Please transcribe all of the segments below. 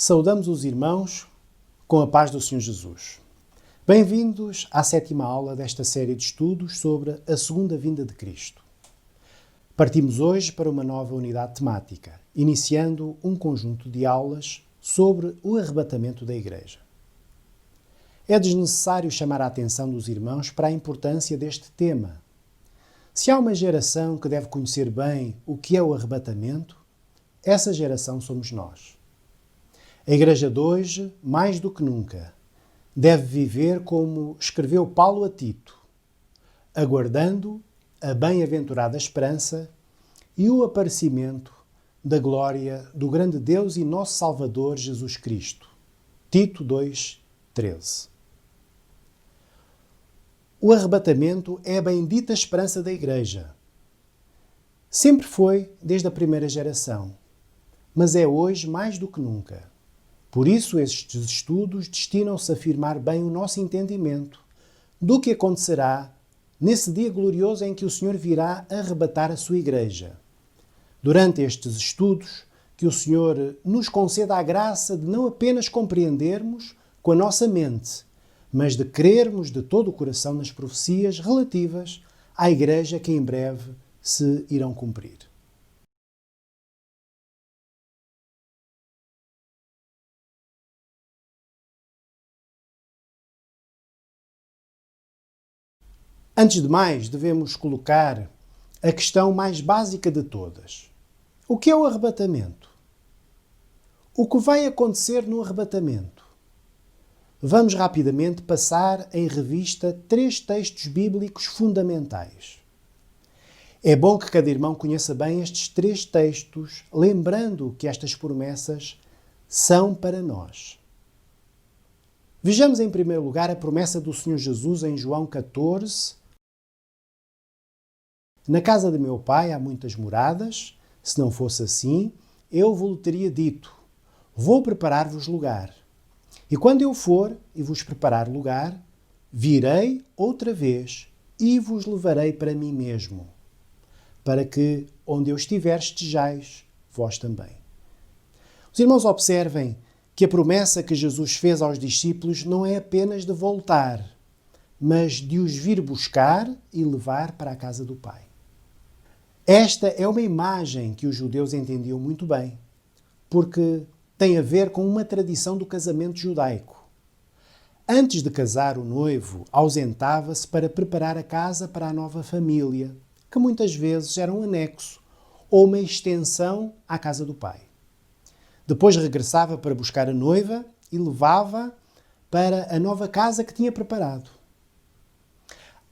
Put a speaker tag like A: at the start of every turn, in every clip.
A: Saudamos os irmãos com a paz do Senhor Jesus. Bem-vindos à 7ª aula desta série de estudos sobre a segunda vinda de Cristo. Partimos hoje para uma nova unidade temática, iniciando um conjunto de aulas sobre o arrebatamento da Igreja. É desnecessário chamar a atenção dos irmãos para a importância deste tema. Se há uma geração que deve conhecer bem o que é o arrebatamento, essa geração somos nós. A Igreja de hoje, mais do que nunca, deve viver como escreveu Paulo a Tito, aguardando a bem-aventurada esperança e o aparecimento da glória do grande Deus e nosso Salvador Jesus Cristo. Tito 2:13. O arrebatamento é a bendita esperança da Igreja. Sempre foi desde a primeira geração, mas é hoje mais do que nunca. Por isso, estes estudos destinam-se a afirmar bem o nosso entendimento do que acontecerá nesse dia glorioso em que o Senhor virá arrebatar a sua Igreja. Durante estes estudos, que o Senhor nos conceda a graça de não apenas compreendermos com a nossa mente, mas de crermos de todo o coração nas profecias relativas à Igreja que em breve se irão cumprir. Antes de mais, devemos colocar a questão mais básica de todas. O que é o arrebatamento? O que vai acontecer no arrebatamento? Vamos rapidamente passar em revista 3 textos bíblicos fundamentais. É bom que cada irmão conheça bem estes 3 textos, lembrando que estas promessas são para nós. Vejamos em primeiro lugar a promessa do Senhor Jesus em João 14. Na casa de meu pai há muitas moradas, se não fosse assim, eu vos teria dito, vou preparar-vos lugar. E quando eu for e vos preparar lugar, virei outra vez e vos levarei para mim mesmo, para que onde eu estiver estejais, vós também. Os irmãos observem que a promessa que Jesus fez aos discípulos não é apenas de voltar, mas de os vir buscar e levar para a casa do Pai. Esta é uma imagem que os judeus entendiam muito bem, porque tem a ver com uma tradição do casamento judaico. Antes de casar, o noivo ausentava-se para preparar a casa para a nova família, que muitas vezes era um anexo ou uma extensão à casa do pai. Depois regressava para buscar a noiva e levava para a nova casa que tinha preparado.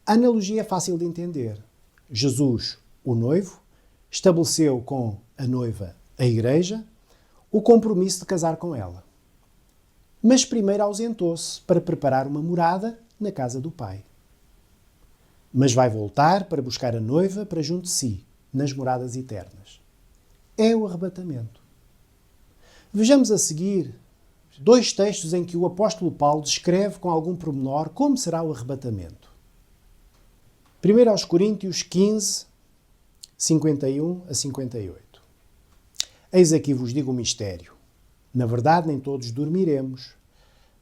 A: A analogia é fácil de entender. Jesus, o noivo, estabeleceu com a noiva, a Igreja, o compromisso de casar com ela. Mas primeiro ausentou-se para preparar uma morada na casa do Pai. Mas vai voltar para buscar a noiva para junto de si, nas moradas eternas. É o arrebatamento. Vejamos a seguir 2 textos em que o apóstolo Paulo descreve com algum pormenor como será o arrebatamento. 1 aos Coríntios 15, 51 a 58. Eis aqui vos digo o mistério. Na verdade, nem todos dormiremos,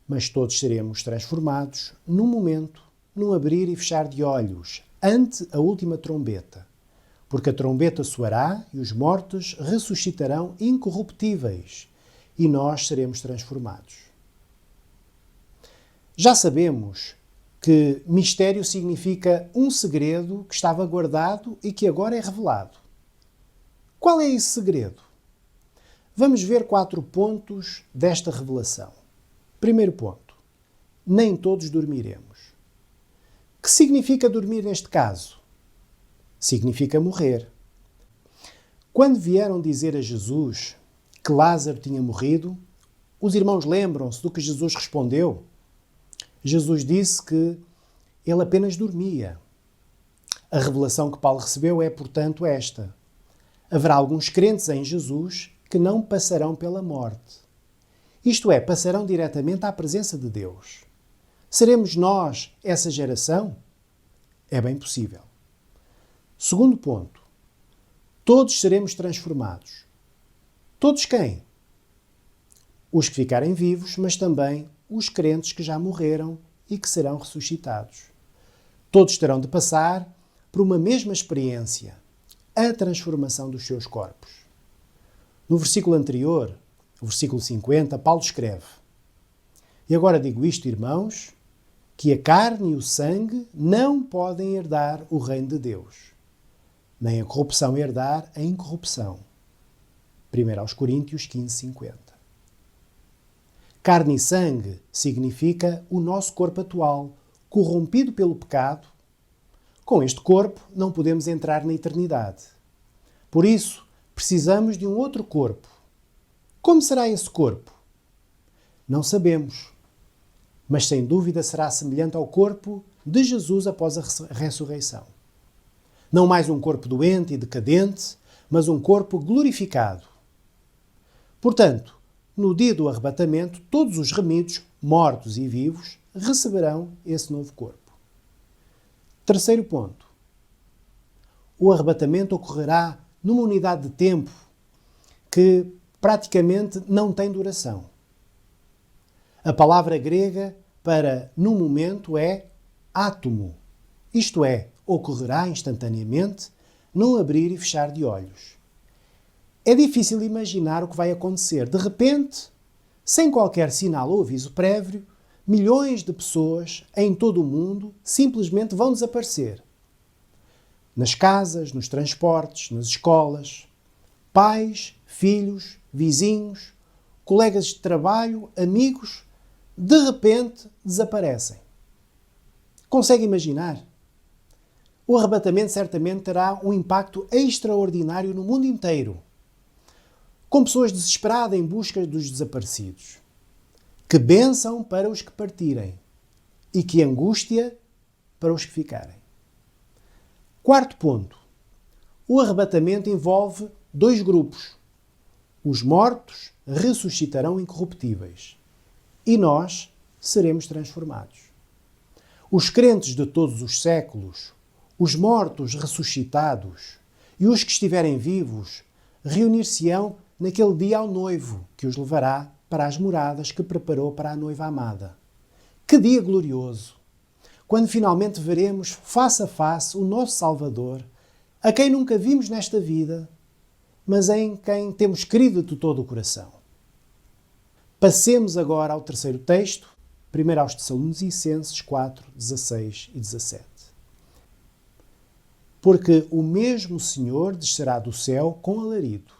A: mas todos seremos transformados num momento, num abrir e fechar de olhos, ante a última trombeta. Porque a trombeta soará e os mortos ressuscitarão incorruptíveis, e nós seremos transformados. Já sabemos que mistério significa um segredo que estava guardado e que agora é revelado. Qual é esse segredo? Vamos ver 4 pontos desta revelação. Primeiro ponto. Nem todos dormiremos. Que significa dormir neste caso? Significa morrer. Quando vieram dizer a Jesus que Lázaro tinha morrido, os irmãos lembram-se do que Jesus respondeu? Jesus disse que ele apenas dormia. A revelação que Paulo recebeu é, portanto, esta. Haverá alguns crentes em Jesus que não passarão pela morte. Isto é, passarão diretamente à presença de Deus. Seremos nós essa geração? É bem possível. Segundo ponto. Todos seremos transformados. Todos quem? os que ficarem vivos, mas também os crentes que já morreram e que serão ressuscitados. Todos terão de passar por uma mesma experiência, a transformação dos seus corpos. No versículo anterior, o versículo 50, Paulo escreve: E agora digo isto, irmãos, que a carne e o sangue não podem herdar o reino de Deus, nem a corrupção herdar a incorrupção. 1 Coríntios 15, 50. Carne e sangue significa o nosso corpo atual, corrompido pelo pecado. Com este corpo não podemos entrar na eternidade. Por isso, precisamos de um outro corpo. Como será esse corpo? Não sabemos, mas sem dúvida será semelhante ao corpo de Jesus após a ressurreição. Não mais um corpo doente e decadente, mas um corpo glorificado. Portanto, no dia do arrebatamento, todos os remidos, mortos e vivos, receberão esse novo corpo. Terceiro ponto. O arrebatamento ocorrerá numa unidade de tempo que praticamente não tem duração. A palavra grega para no momento é átomo, isto é, ocorrerá instantaneamente, num abrir e fechar de olhos. É difícil imaginar o que vai acontecer. De repente, sem qualquer sinal ou aviso prévio, milhões de pessoas em todo o mundo simplesmente vão desaparecer. Nas casas, nos transportes, nas escolas. Pais, filhos, vizinhos, colegas de trabalho, amigos, de repente desaparecem. Consegue imaginar? O arrebatamento certamente terá um impacto extraordinário no mundo inteiro, com pessoas desesperadas em busca dos desaparecidos. Que bênção para os que partirem e que angústia para os que ficarem. Quarto ponto. O arrebatamento envolve dois grupos. Os mortos ressuscitarão incorruptíveis e nós seremos transformados. Os crentes de todos os séculos, os mortos ressuscitados e os que estiverem vivos reunir-se-ão naquele dia ao noivo que os levará para as moradas que preparou para a noiva amada. Que dia glorioso! Quando finalmente veremos face a face o nosso Salvador, a quem nunca vimos nesta vida, mas em quem temos crido de todo o coração. Passemos agora ao terceiro texto, 1 aos Tessalonicenses 4, 16 e 17. Porque o mesmo Senhor descerá do céu com alarido,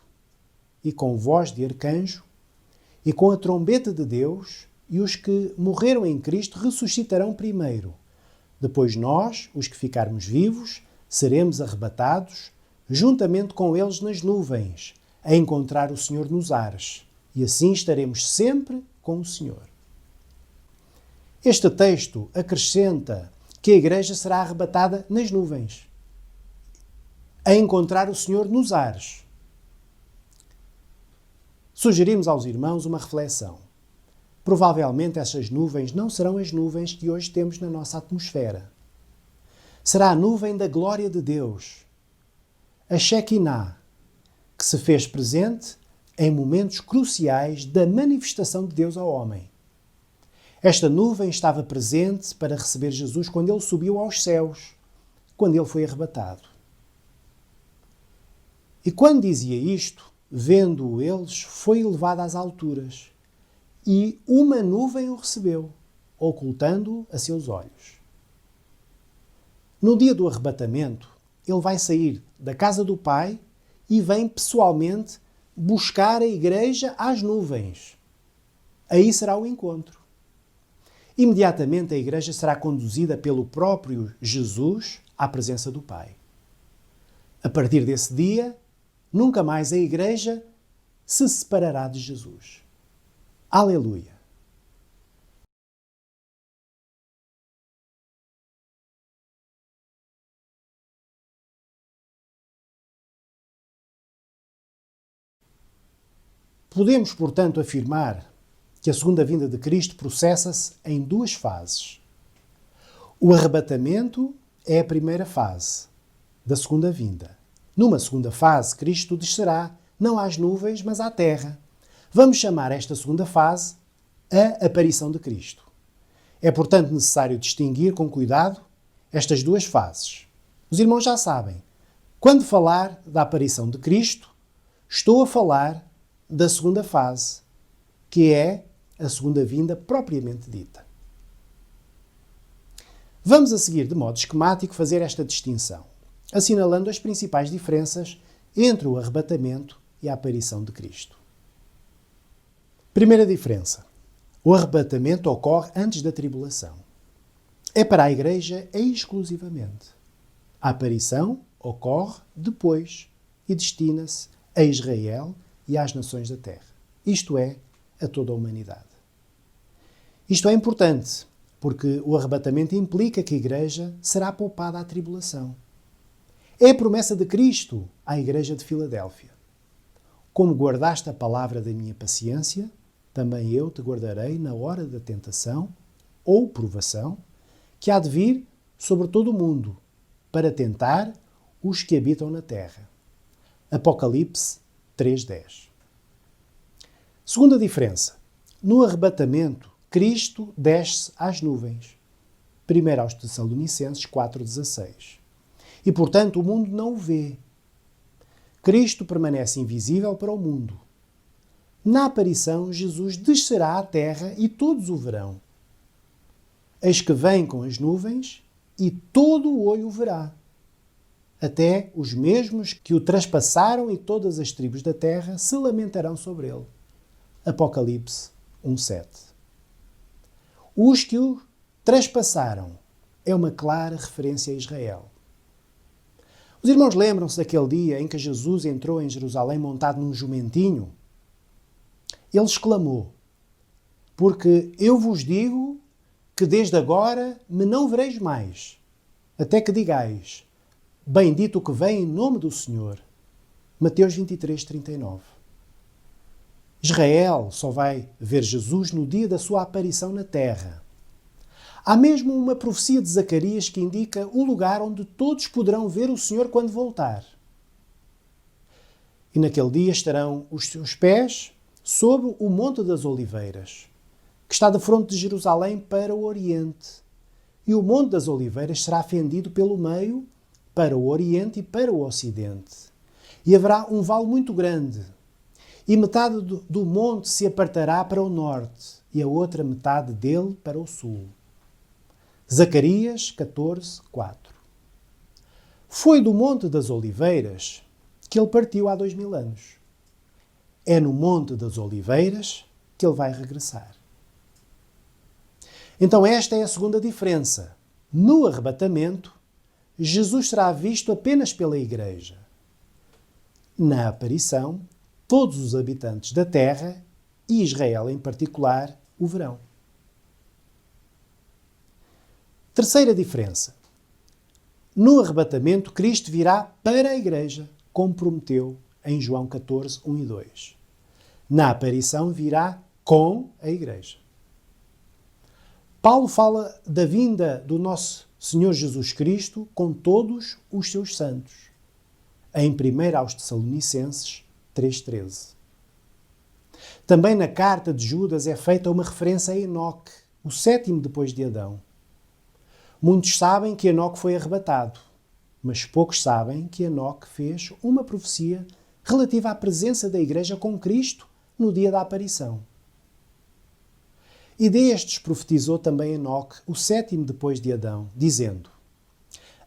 A: e com voz de arcanjo, e com a trombeta de Deus, e os que morreram em Cristo ressuscitarão primeiro. Depois nós, os que ficarmos vivos, seremos arrebatados, juntamente com eles nas nuvens, a encontrar o Senhor nos ares, e assim estaremos sempre com o Senhor. Este texto acrescenta que a Igreja será arrebatada nas nuvens, a encontrar o Senhor nos ares. Sugerimos aos irmãos uma reflexão. Provavelmente essas nuvens não serão as nuvens que hoje temos na nossa atmosfera. Será a nuvem da glória de Deus, a Shekinah, que se fez presente em momentos cruciais da manifestação de Deus ao homem. Esta nuvem estava presente para receber Jesus quando ele subiu aos céus, quando ele foi arrebatado. E quando dizia isto, vendo-o eles, foi elevado às alturas, e uma nuvem o recebeu, ocultando-o a seus olhos. No dia do arrebatamento, ele vai sair da casa do Pai e vem pessoalmente buscar a Igreja às nuvens. Aí será o encontro. Imediatamente a Igreja será conduzida pelo próprio Jesus à presença do Pai. A partir desse dia, nunca mais a Igreja se separará de Jesus. Aleluia! Podemos, portanto, afirmar que a segunda vinda de Cristo processa-se em duas fases. O arrebatamento é a primeira fase da segunda vinda. Numa segunda fase, Cristo descerá não às nuvens, mas à terra, Vamos chamar esta segunda fase a aparição de Cristo. É, portanto, necessário distinguir com cuidado estas duas fases. Os irmãos já sabem, quando falar da aparição de Cristo, estou a falar da segunda fase, que é a segunda vinda propriamente dita. Vamos a seguir, de modo esquemático, fazer esta distinção, assinalando as principais diferenças entre o arrebatamento e a aparição de Cristo. Primeira diferença. O arrebatamento ocorre antes da tribulação. É para a Igreja exclusivamente. A aparição ocorre depois e destina-se a Israel e às nações da terra. Isto é, a toda a humanidade. Isto é importante, porque o arrebatamento implica que a Igreja será poupada à tribulação. É a promessa de Cristo à Igreja de Filadélfia. Como guardaste a palavra da minha paciência, também eu te guardarei na hora da tentação ou provação que há de vir sobre todo o mundo para tentar os que habitam na terra. Apocalipse 3:10. Segunda diferença. No arrebatamento, Cristo desce às nuvens. 1 aos Tessalonicenses 4:16. E, portanto, o mundo não o vê. Cristo permanece invisível para o mundo. Na aparição, Jesus descerá à terra e todos o verão. Eis que vem com as nuvens e todo o olho o verá. Até os mesmos que o traspassaram e todas as tribos da terra se lamentarão sobre ele. Apocalipse 1:7. Os que o traspassaram é uma clara referência a Israel. Os irmãos lembram-se daquele dia em que Jesus entrou em Jerusalém montado num jumentinho? Ele exclamou, porque eu vos digo que desde agora me não vereis mais, até que digais, bendito o que vem em nome do Senhor. Mateus 23:39. Israel só vai ver Jesus no dia da sua aparição na terra. Há mesmo uma profecia de Zacarias que indica o lugar onde todos poderão ver o Senhor quando voltar. E naquele dia estarão os seus pés sobre o Monte das Oliveiras, que está de fronte de Jerusalém para o Oriente. E o Monte das Oliveiras será fendido pelo meio para o Oriente e para o Ocidente. E haverá um vale muito grande. E metade do monte se apartará para o norte e a outra metade dele para o sul. Zacarias 14:4. Foi do Monte das Oliveiras que ele partiu há 2000 anos. É no Monte das Oliveiras que ele vai regressar. Então esta é a segunda diferença. No arrebatamento, Jesus será visto apenas pela Igreja. Na aparição, todos os habitantes da terra, e Israel em particular, o verão. Terceira diferença. No arrebatamento, Cristo virá para a Igreja, como prometeu em João 14:1 e 2. Na aparição, virá com a Igreja. Paulo fala da vinda do nosso Senhor Jesus Cristo com todos os seus santos, em 1 aos Tessalonicenses 3:13. Também na carta de Judas é feita uma referência a Enoque, o sétimo depois de Adão. Muitos sabem que Enoque foi arrebatado, mas poucos sabem que Enoque fez uma profecia relativa à presença da Igreja com Cristo no dia da aparição. E destes profetizou também Enoque, o sétimo depois de Adão, dizendo: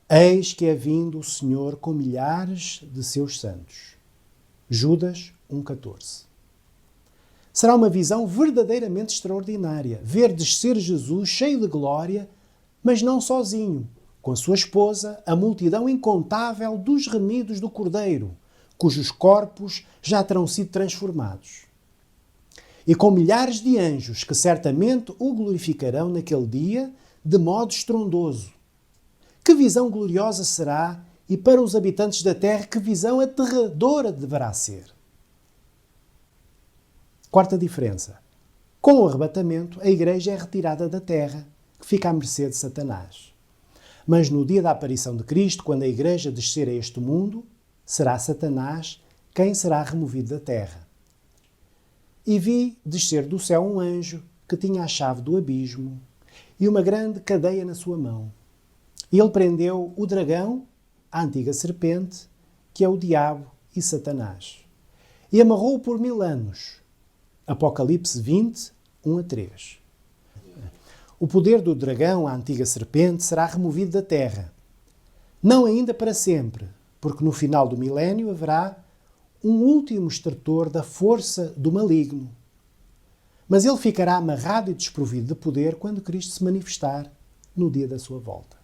A: Eis que é vindo o Senhor com milhares de seus santos. Judas 1:14. Será uma visão verdadeiramente extraordinária, ver descer Jesus cheio de glória, mas não sozinho, com a sua esposa, a multidão incontável dos remidos do Cordeiro, cujos corpos já terão sido transformados. E com milhares de anjos que certamente o glorificarão naquele dia de modo estrondoso. Que visão gloriosa será, e para os habitantes da terra, que visão aterradora deverá ser. Quarta diferença. Com o arrebatamento, a Igreja é retirada da terra, que fica à mercê de Satanás. Mas no dia da aparição de Cristo, quando a Igreja descer a este mundo, será Satanás quem será removido da terra. E vi descer do céu um anjo que tinha a chave do abismo e uma grande cadeia na sua mão. E ele prendeu o dragão, a antiga serpente, que é o diabo e Satanás, e amarrou-o por 1000 anos. Apocalipse 20, 1 a 3. O poder do dragão, a antiga serpente, será removido da terra. Não ainda para sempre, porque no final do milénio haverá um último estertor da força do maligno. Mas ele ficará amarrado e desprovido de poder quando Cristo se manifestar no dia da sua volta.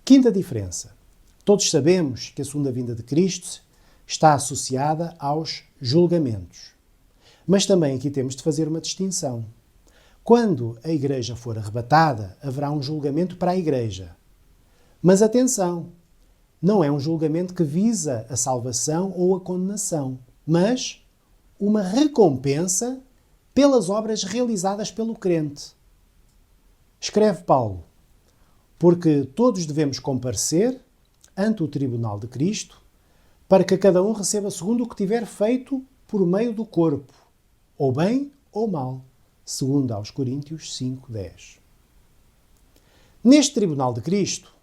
A: Quinta diferença. Todos sabemos que a segunda vinda de Cristo está associada aos julgamentos. Mas também aqui temos de fazer uma distinção. Quando a Igreja for arrebatada, haverá um julgamento para a Igreja. Mas atenção, não é um julgamento que visa a salvação ou a condenação, mas uma recompensa pelas obras realizadas pelo crente. Escreve Paulo, porque todos devemos comparecer ante o tribunal de Cristo, para que cada um receba segundo o que tiver feito por meio do corpo, ou bem ou mal, segundo aos Coríntios 5:10. Neste tribunal de Cristo,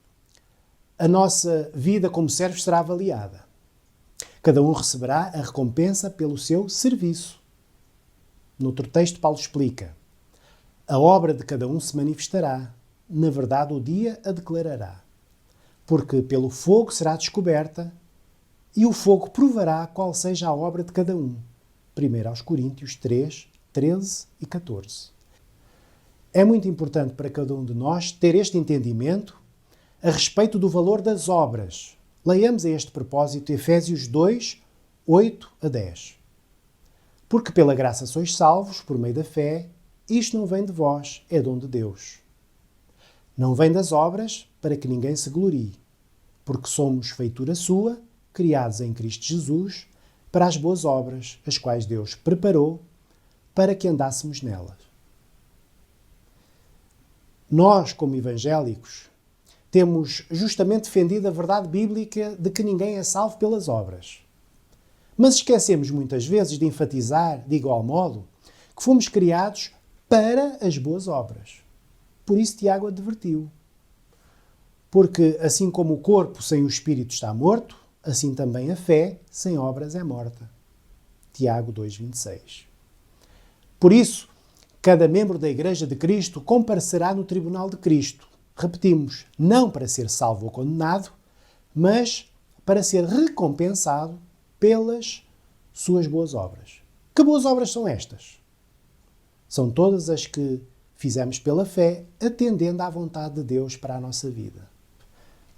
A: a nossa vida como servos será avaliada. Cada um receberá a recompensa pelo seu serviço. Noutro texto, Paulo explica: a obra de cada um se manifestará, na verdade o dia a declarará. Porque pelo fogo será descoberta, e o fogo provará qual seja a obra de cada um. 1 aos Coríntios 3, 13 e 14. É muito importante para cada um de nós ter este entendimento a respeito do valor das obras. Leiamos a este propósito Efésios 2, 8 a 10. Porque pela graça sois salvos, por meio da fé, isto não vem de vós, é dom de Deus. Não vem das obras, para que ninguém se glorie, porque somos feitura sua, criados em Cristo Jesus, para as boas obras, as quais Deus preparou para que andássemos nelas. Nós, como evangélicos, temos justamente defendido a verdade bíblica de que ninguém é salvo pelas obras. Mas esquecemos muitas vezes de enfatizar, de igual modo, que fomos criados para as boas obras. Por isso Tiago advertiu. Porque assim como o corpo sem o espírito está morto, assim também a fé sem obras é morta. Tiago 2,26. Por isso, cada membro da Igreja de Cristo comparecerá no tribunal de Cristo. Repetimos, não para ser salvo ou condenado, mas para ser recompensado pelas suas boas obras. Que boas obras são estas? São todas as que fizemos pela fé, atendendo à vontade de Deus para a nossa vida.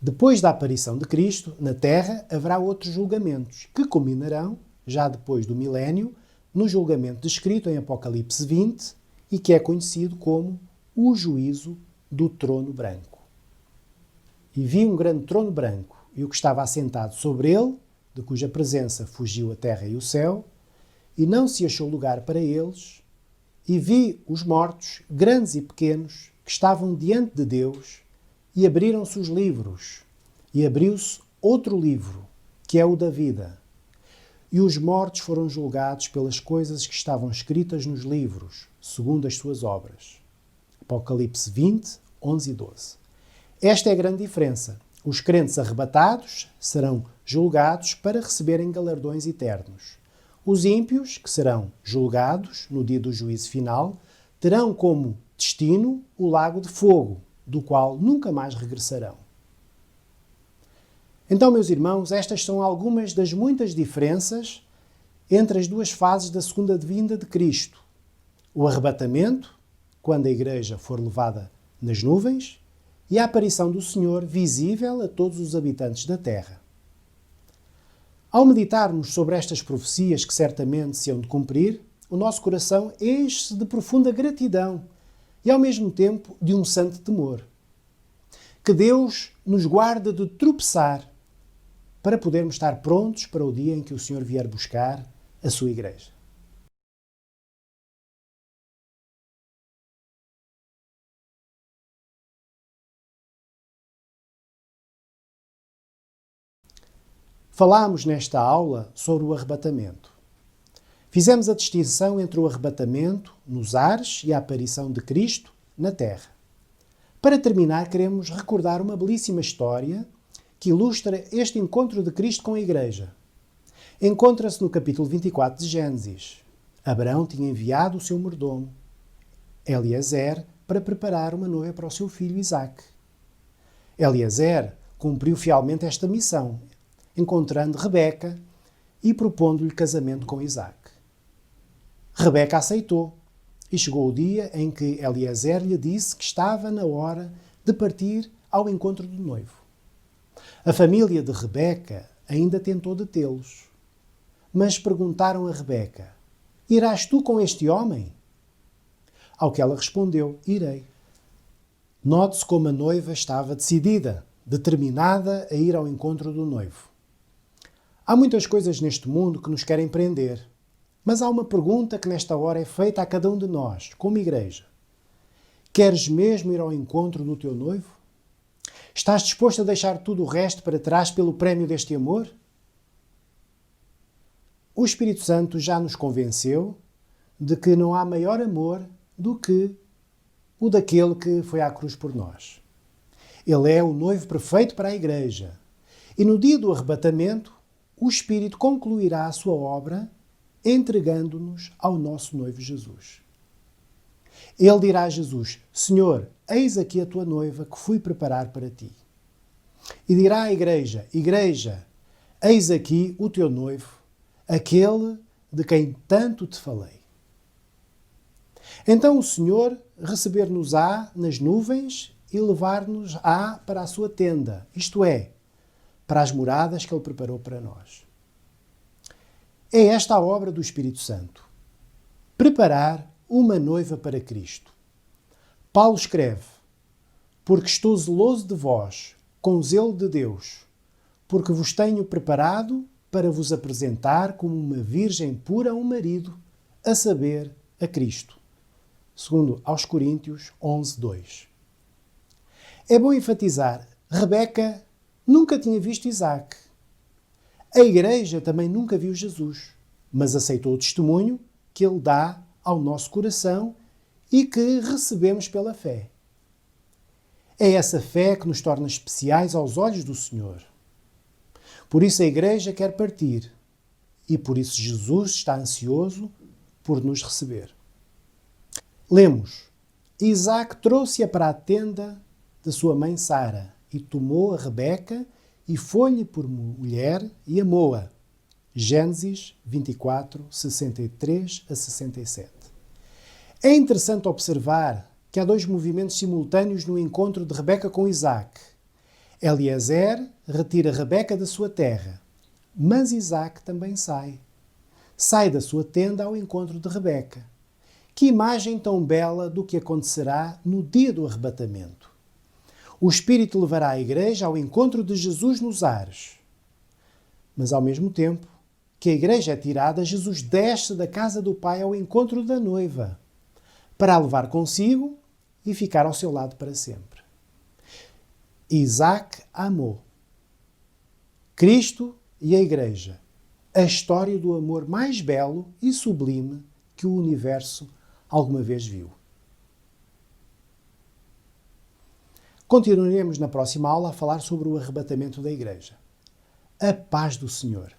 A: Depois da aparição de Cristo, na Terra, haverá outros julgamentos, que culminarão, já depois do milénio, no julgamento descrito em Apocalipse 20 e que é conhecido como o juízo do trono branco. E vi um grande trono branco, e o que estava assentado sobre ele, de cuja presença fugiu a terra e o céu, e não se achou lugar para eles, e vi os mortos, grandes e pequenos, que estavam diante de Deus, e abriram-se os livros, e abriu-se outro livro, que é o da vida. E os mortos foram julgados pelas coisas que estavam escritas nos livros, segundo as suas obras. Apocalipse 20, 11 e 12. Esta é a grande diferença. Os crentes arrebatados serão julgados para receberem galardões eternos. Os ímpios, que serão julgados no dia do juízo final, terão como destino o lago de fogo, do qual nunca mais regressarão. Então, meus irmãos, estas são algumas das muitas diferenças entre as duas fases da segunda vinda de Cristo. O arrebatamento, quando a Igreja for levada nas nuvens, e a aparição do Senhor visível a todos os habitantes da terra. Ao meditarmos sobre estas profecias que certamente se hão de cumprir, o nosso coração enche-se de profunda gratidão e, ao mesmo tempo, de um santo temor. Que Deus nos guarde de tropeçar para podermos estar prontos para o dia em que o Senhor vier buscar a sua Igreja. Falámos nesta aula sobre o arrebatamento. Fizemos a distinção entre o arrebatamento nos ares e a aparição de Cristo na terra. Para terminar, queremos recordar uma belíssima história que ilustra este encontro de Cristo com a Igreja. Encontra-se no capítulo 24 de Gênesis. Abraão tinha enviado o seu mordomo, Eliezer, para preparar uma noiva para o seu filho Isaque. Eliezer cumpriu fielmente esta missão, encontrando Rebeca e propondo-lhe casamento com Isaque. Rebeca aceitou e chegou o dia em que Eliezer lhe disse que estava na hora de partir ao encontro do noivo. A família de Rebeca ainda tentou detê-los, mas perguntaram a Rebeca: "Irás tu com este homem?" Ao que ela respondeu: "Irei." Note-se como a noiva estava decidida, determinada a ir ao encontro do noivo. Há muitas coisas neste mundo que nos querem prender, mas há uma pergunta que nesta hora é feita a cada um de nós, como igreja. Queres mesmo ir ao encontro do teu noivo? Estás disposto a deixar tudo o resto para trás pelo prémio deste amor? O Espírito Santo já nos convenceu de que não há maior amor do que o daquele que foi à cruz por nós. Ele é o noivo perfeito para a Igreja. E no dia do arrebatamento, o Espírito concluirá a sua obra entregando-nos ao nosso noivo Jesus. Ele dirá a Jesus: "Senhor, eis aqui a tua noiva que fui preparar para ti." E dirá à Igreja: "Igreja, eis aqui o teu noivo, aquele de quem tanto te falei." Então o Senhor receber-nos-á nas nuvens e levar-nos-á para a sua tenda, isto é, para as moradas que Ele preparou para nós. É esta a obra do Espírito Santo: preparar uma noiva para Cristo. Paulo escreve: "Porque estou zeloso de vós, com zelo de Deus, porque vos tenho preparado para vos apresentar como uma virgem pura a um marido, a saber, a Cristo." Segundo aos Coríntios 11:2. É bom enfatizar: Rebeca nunca tinha visto Isaque. A Igreja também nunca viu Jesus, mas aceitou o testemunho que Ele dá ao nosso coração e que recebemos pela fé. É essa fé que nos torna especiais aos olhos do Senhor. Por isso a Igreja quer partir e por isso Jesus está ansioso por nos receber. Lemos: Isaque trouxe-a para a tenda de sua mãe Sara e tomou a Rebeca e foi-lhe por mulher e amou-a. Gênesis 24, 63 a 67. É interessante observar que há dois movimentos simultâneos no encontro de Rebeca com Isaque. Eliezer retira Rebeca da sua terra, mas Isaque também sai. Sai da sua tenda ao encontro de Rebeca. Que imagem tão bela do que acontecerá no dia do arrebatamento. O Espírito levará a Igreja ao encontro de Jesus nos ares. Mas, ao mesmo tempo que a Igreja é tirada, Jesus desce da casa do Pai ao encontro da noiva, para a levar consigo e ficar ao seu lado para sempre. Isaque amou. Cristo e a Igreja. A história do amor mais belo e sublime que o universo alguma vez viu. Continuaremos na próxima aula a falar sobre o arrebatamento da Igreja. A paz do Senhor.